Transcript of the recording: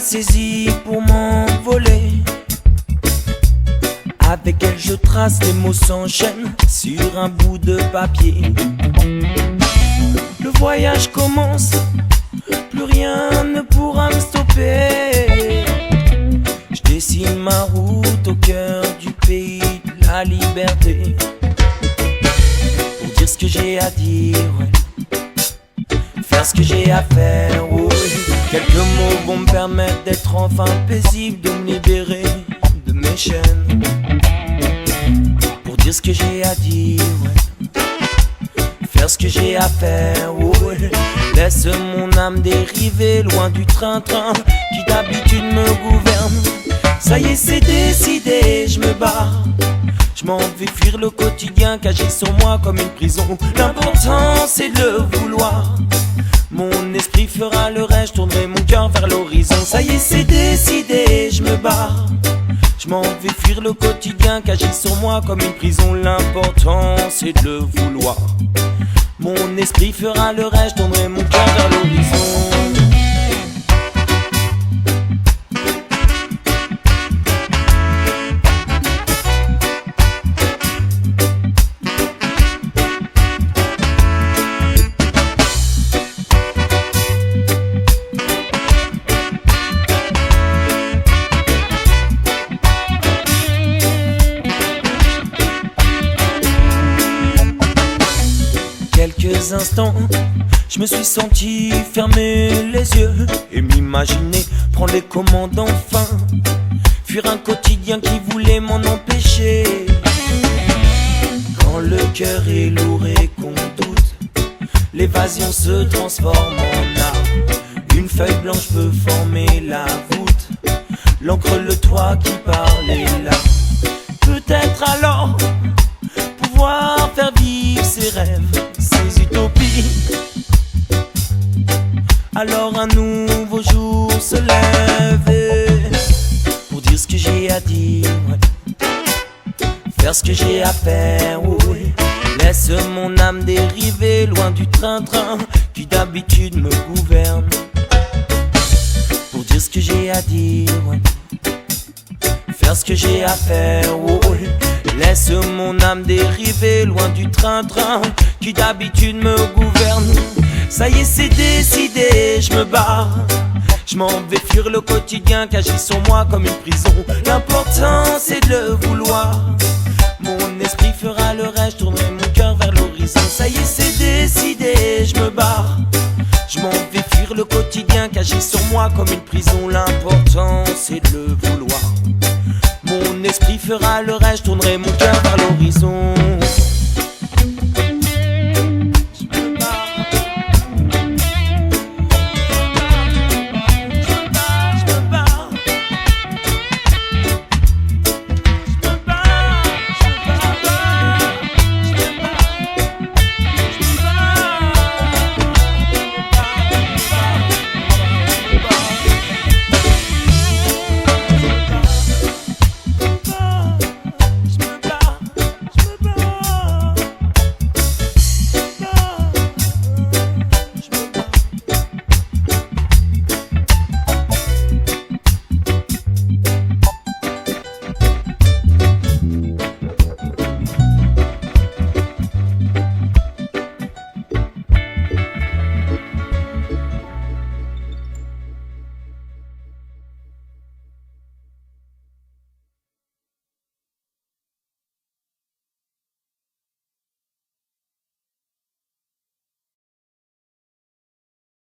saisie pour m'envoler. Avec elle je trace, les mots s'enchaînent sur un bout de papier. Le voyage commence, plus rien ne pourra me stopper. Je dessine ma route au cœur du pays de la liberté. Pour dire ce que j'ai à dire, ouais. Faire ce que j'ai à faire, ouais. Quelques mots vont me permettre d'être enfin paisible, de me libérer de mes chaînes. Pour dire ce que j'ai à dire, ouais. Faire ce que j'ai à faire, ouais. Laisse mon âme dériver loin du train-train qui d'habitude me gouverne. Ça y est, c'est décidé, je me barre. Je m'en vais fuir le quotidien qui agit sur moi comme une prison. L'important c'est de le vouloir. Mon esprit fera le reste, je tournerai mon cœur vers l'horizon. Ça y est, c'est décidé, je me barre. Je m'en vais fuir le quotidien qui agit sur moi comme une prison. L'important c'est de le vouloir. Mon esprit fera le reste, je tournerai mon cœur vers l'horizon. Quelques instants, je me suis senti fermer les yeux et m'imaginer prendre les commandes enfin. Fuir un quotidien qui voulait m'en empêcher. Quand le cœur est lourd et qu'on doute, l'évasion se transforme en art. Une feuille blanche peut former la voûte, l'encre, le toit qui parle est là. Peut-être alors pouvoir faire vivre ses rêves, ses utopies. Alors un nouveau jour se lève pour dire ce que j'ai à dire, ouais. Faire ce que j'ai à faire, ouais. Laisse mon âme dériver loin du train-train qui d'habitude me gouverne. Pour dire ce que j'ai à dire, ouais. Faire ce que j'ai à faire, ouais. Laisse mon âme dériver loin du train-train qui d'habitude me gouverne. Ça y est, c'est décidé, je me barre. Je m'en vais fuir le quotidien qui agit sur moi comme une prison. L'important c'est de le vouloir. Mon esprit fera le reste, je tournerai mon cœur vers l'horizon. Ça y est, c'est décidé, je me barre. Je m'en vais fuir le quotidien qui agit sur moi comme une prison. L'important c'est de le vouloir. Mon esprit fera le reste, je tournerai mon cœur vers l'horizon.